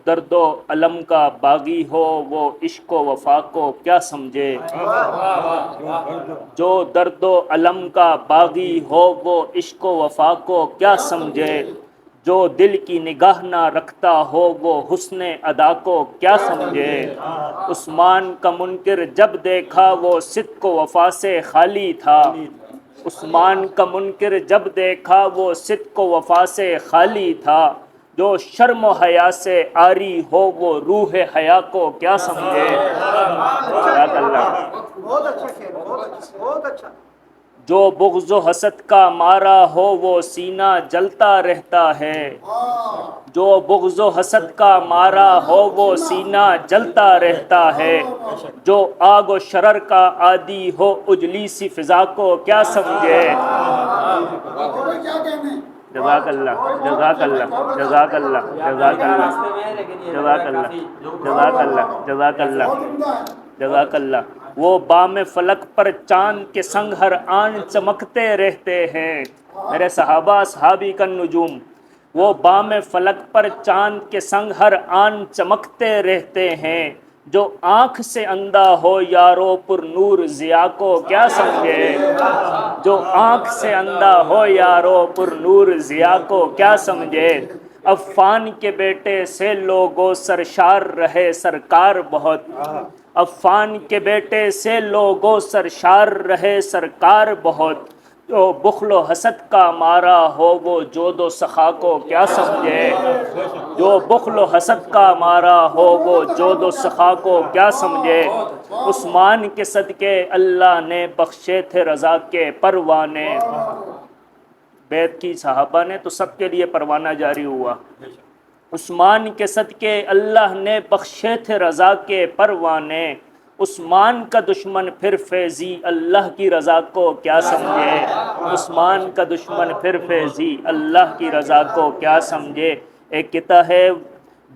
درد و علم کا باغی ہو وہ عشق و وفا کو کیا سمجھے، جو درد و علم کا باغی ہو وہ عشق و وفا کو کیا سمجھے، جو دل کی نگاہ نہ رکھتا ہو وہ حسن ادا کو کیا سمجھے۔ عثمان کا منکر جب دیکھا وہ صدق و وفا سے خالی تھا، عثمان کا منکر جب دیکھا وہ صدق و وفا سے خالی تھا، جو شرم و حیا سے عاری ہو وہ روح حیا کو کیا سمجھے۔ جزاک اللہ۔ بہت اچھا شعر، بہت اچھا۔ جو بغض و حسد کا مارا ہو وہ سینہ جلتا رہتا ہے، جو بغض و حسد کا مارا ہو وہ سینہ جلتا رہتا ہے، جو آگ و شرر کا عادی ہو اجلی سی فضا کو کیا سمجھے۔ جزاک اللہ، جزاک اللہ، جزاک اللہ، جزاک اللہ، جزاک اللہ، جزاک اللہ، جزاک اللہ، جزاک اللہ۔ وہ بام فلک پر چاند کے سنگ ہر آن چمکتے رہتے ہیں، میرے صحابہ اصحابی کا نجوم، وہ بام فلک پر چاند کے سنگ ہر آن چمکتے رہتے ہیں، جو آنکھ سے اندھا ہو یارو پر نور ضیا کو کیا سمجھے، جو آنکھ سے اندھا ہو یارو پر نور ضیا کو کیا سمجھے۔ عفان کے بیٹے سے لوگوں سرشار رہے سرکار بہت، عفان کے بیٹے سے لوگوں سرشار رہے سرکار بہت، جو بخل و حسد کا مارا ہو وہ جود و سخا کو کیا سمجھے، جو بخل و حسد کا مارا ہو وہ جود و سخا کو کیا سمجھے۔ عثمان کے صدقے اللہ نے بخشے تھے رضا کے پروانے، بیت کی صحابہ نے تو سب کے لیے پروانہ جاری ہوا، عثمان کے صدقے اللہ نے بخشے تھے رضا کے پروانے، عثمان کا دشمن پھر فیضی اللہ کی رضا کو کیا سمجھے، عثمان کا دشمن پھر فیضی اللہ کی رضا کو کیا سمجھے۔ ایک کہتا ہے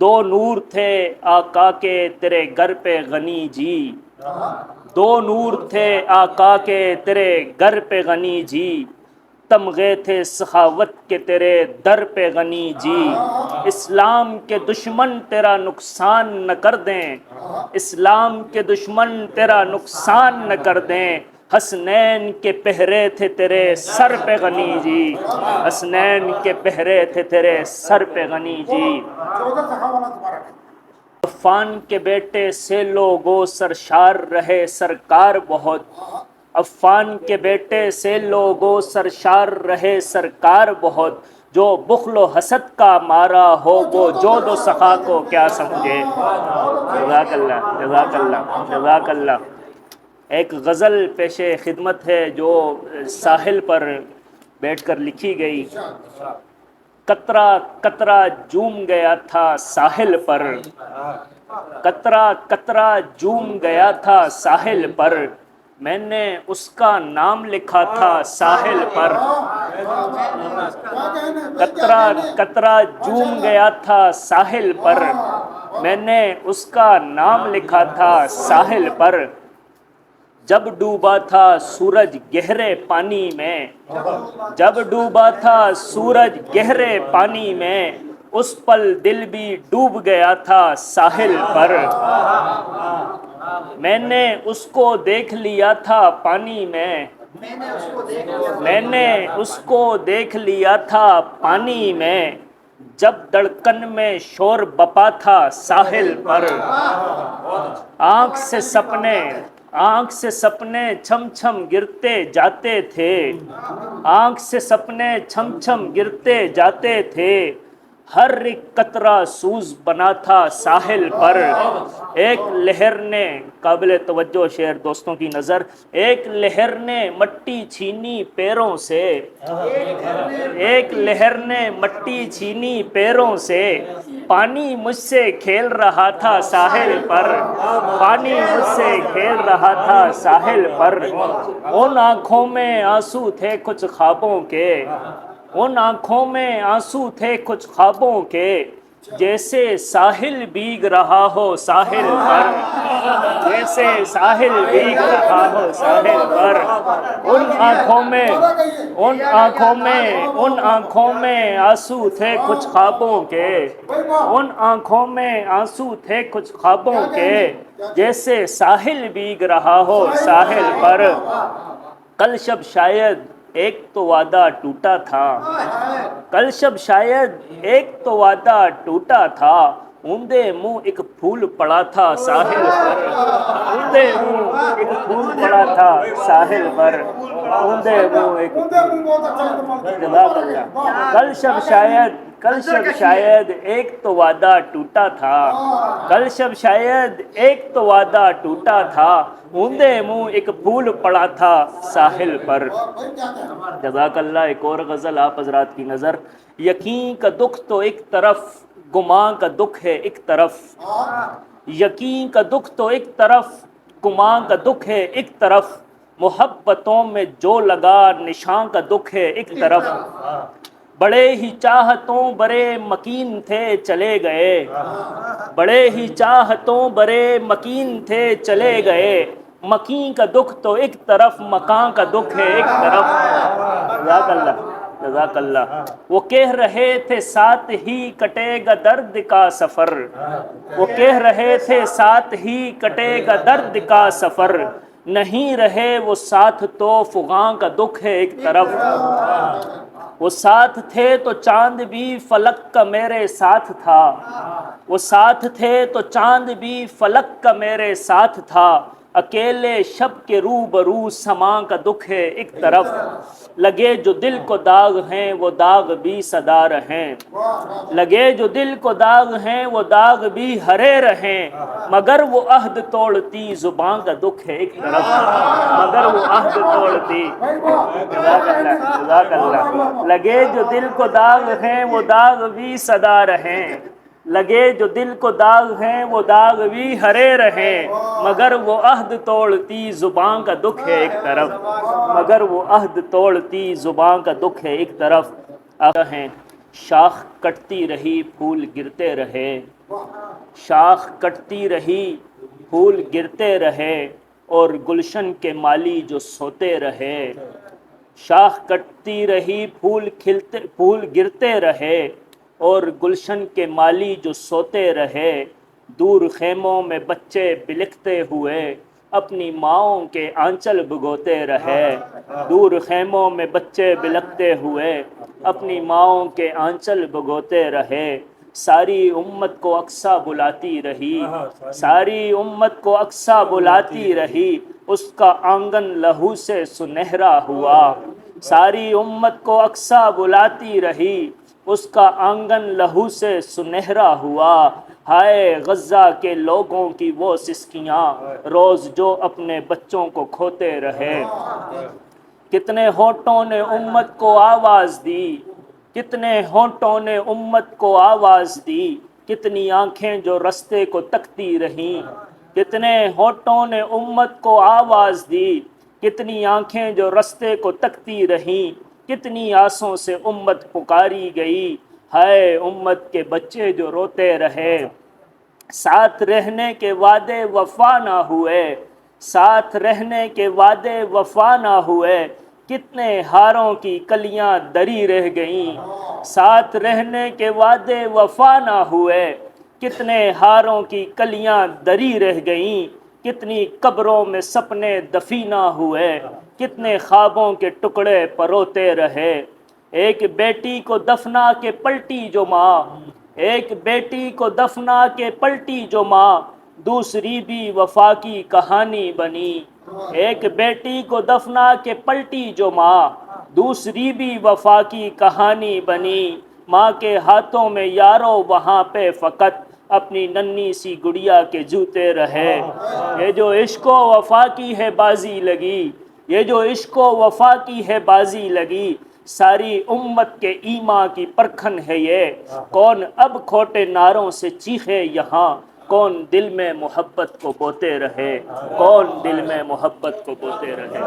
دو نور تھے آقا کے تیرے گھر پہ غنی جی، دو نور تھے آقا کے تیرے گھر پہ غنی جی، تمغے تھے سخاوت کے تیرے در پہ غنی جی، اسلام کے دشمن تیرا نقصان نہ کر دیں، اسلام کے دشمن تیرا نقصان نہ کر دیں، حسنین کے پہرے تھے تیرے سر پہ غنی جی، حسنین کے پہرے تھے تیرے سر پہ غنی جی۔ عفان کے بیٹے سے لوگوں سرشار رہے سرکار بہت، عفان کے بیٹے سے لوگوں سرشار رہے سرکار بہت، جو بخل و حسد کا مارا ہو وہ جود و سخا کو کیا سمجھے۔ جزاک اللہ، جزاک اللہ، جزاک اللہ۔ ایک غزل پیش خدمت ہے جو ساحل پر بیٹھ کر لکھی گئی۔ قطرہ قطرہ جوم گیا تھا ساحل پر، قطرہ قطرہ جوم گیا تھا ساحل پر، میں نے اس کا نام لکھا تھا ساحل پر، قطرہ قطرہ جوم گیا تھا ساحل پر، میں نے اس کا نام لکھا تھا ساحل پر، جب ڈوبا تھا سورج گہرے پانی میں، جب ڈوبا تھا سورج گہرے پانی میں، اس پل دل بھی ڈوب گیا تھا ساحل پر، میں نے اس کو دیکھ لیا تھا پانی میں، میں نے اس کو دیکھ لیا تھا پانی میں، جب دھڑکن میں شور بپا تھا ساحل پر، آنکھ سے سپنے، آنکھ سے سپنے چھم چھم گرتے جاتے تھے، آنکھ سے سپنے چھم چھم گرتے جاتے تھے، ہر ایک قطرہ سوز بنا تھا ساحل پر، ایک لہر نے، قابل توجہ شعر دوستوں کی نظر، ایک لہر نے مٹی چھینی پیروں سے، ایک لہر نے مٹی چھینی پیروں سے، پانی مجھ سے کھیل رہا تھا ساحل پر، پانی مجھ سے کھیل رہا تھا ساحل پر، ان آنکھوں میں آنسو تھے کچھ خوابوں کے، ان آنکھوں میں آنسو تھے کچھ خوابوں کے، جیسے ساحل بھیگ رہا ہو ساحل پر، جیسے ساحل بھیگ رہا ہو ساحل پر، ان آنکھوں میں آنکھوں میں آنسو تھے کچھ خوابوں کے، ان آنکھوں میں آنسو تھے کچھ خوابوں کے، جیسے ساحل بھیگ رہا ہو ساحل پر۔ کل شب شاید ایک تو وعدہ ٹوٹا تھا، کل شب شاید ایک تو وعدہ ٹوٹا تھا، اونڈے منہ ایک پھول پڑا تھا ساحل پر، اونڈے منہ ایک پھول پڑا تھا ساحل پر، اونڈے منہ ایک جزاک اللہ۔ کل شب شاید ایک تو وعدہ ٹوٹا تھا، کل شب شاید ایک تو وعدہ ٹوٹا تھا، اونڈے منہ ایک پھول پڑا تھا ساحل پر۔ جزاک اللہ۔ ایک اور غزل آپ حضرات کی نظر۔ یقین کا دکھ تو ایک طرف، گمان کا دکھ ہے ایک طرف، یقین کا دکھ تو ایک طرف، گمان کا دکھ ہے ایک طرف، محبتوں میں جو لگا نشان کا دکھ ہے ایک طرف، بڑے ہی چاہتوں برے مکین تھے چلے گئے، بڑے ہی چاہتوں برے مکین تھے چلے گئے، مکین کا دکھ تو ایک طرف، مکان کا دکھ ہے ایک طرف۔ جزاک اللہ، جزاک اللہ۔ وہ کہہ رہے تھے ساتھ ہی کٹے گا درد کا سفر، وہ کہہ رہے تھے ساتھ ہی کٹے گا درد کا سفر، نہیں رہے وہ ساتھ تو فغاں کا دکھ ہے ایک طرف، وہ ساتھ تھے تو چاند بھی فلک کا میرے ساتھ تھا، وہ ساتھ تھے تو چاند بھی فلک کا میرے ساتھ تھا، اکیلے شب کے روبرو سماں کا دکھ ہے ایک طرف، لگے جو دل کو داغ ہیں وہ داغ بھی صدا رہیں، لگے جو دل کو داغ ہیں وہ داغ بھی ہرے رہیں، مگر وہ عہد توڑتی زباں کا دکھ ہے ایک طرف، مگر وہ عہد توڑتی، جزاک اللہ، جزاک اللہ۔ لگے جو دل کو داغ ہیں وہ داغ بھی صدا رہیں، لگے جو دل کو داغ ہیں وہ داغ بھی ہرے رہیں، مگر وہ عہد توڑتی زباں کا دکھ ہے ایک طرف، مگر وہ عہد توڑتی زباں کا دکھ ہے ایک طرف۔ ہیں شاخ کٹتی رہی پھول گرتے رہے، شاخ کٹتی رہی پھول گرتے رہے، اور گلشن کے مالی جو سوتے رہے، شاخ کٹتی رہی پھول گرتے رہے، اور گلشن کے مالی جو سوتے رہے، دور خیموں میں بچے بلکتے ہوئے اپنی ماؤں کے آنچل بھگوتے رہے، دور خیموں میں بچے بلکتے ہوئے اپنی ماؤں کے آنچل بھگوتے رہے، ساری امت کو اقصیٰ بلاتی رہی، ساری امت کو اقصیٰ بلاتی رہی، اس کا آنگن لہو سے سنہرا ہوا، ساری امت کو اقصیٰ بلاتی رہی، اس کا آنگن لہو سے سنہرا ہوا، ہائے غزہ کے لوگوں کی وہ سسکیاں روز جو اپنے بچوں کو کھوتے رہے، کتنے ہونٹوں نے امت کو آواز دی، کتنے ہونٹوں نے امت کو آواز دی، کتنی آنکھیں جو رستے کو تکتی رہیں، کتنے ہونٹوں نے امت کو آواز دی، کتنی آنکھیں جو رستے کو تکتی رہیں، کتنی آسوں سے امت پکاری گئی، ہائے امت کے بچے جو روتے رہے، ساتھ رہنے کے وعدے وفا نہ ہوئے، ساتھ رہنے کے وعدے وفا نہ ہوئے، کتنے ہاروں کی کلیاں دری رہ گئیں، ساتھ رہنے کے وعدے وفا نہ ہوئے، کتنے ہاروں کی کلیاں دری رہ گئیں، کتنی قبروں میں سپنے دفینہ ہوئے، کتنے خوابوں کے ٹکڑے پروتے رہے، ایک بیٹی کو دفنا کے پلٹی جو ماں، ایک بیٹی کو دفنا کے پلٹی جو ماں، دوسری بھی وفا کی کہانی بنی، ایک بیٹی کو دفنا کے پلٹی جو ماں، دوسری بھی وفا کی کہانی بنی، ماں کے ہاتھوں میں یارو وہاں پہ فقط اپنی ننھی سی گڑیا کے جوتے رہے، یہ جو عشق و وفا کی ہے بازی لگی، یہ جو عشق و وفا کی ہے بازی لگی، ساری امت کے ایمان کی پرکھن ہے یہ، کون اب کھوٹے نعروں سے چیخے یہاں، کون دل میں محبت کو بوتے رہے، کون دل میں محبت کو بوتے رہے۔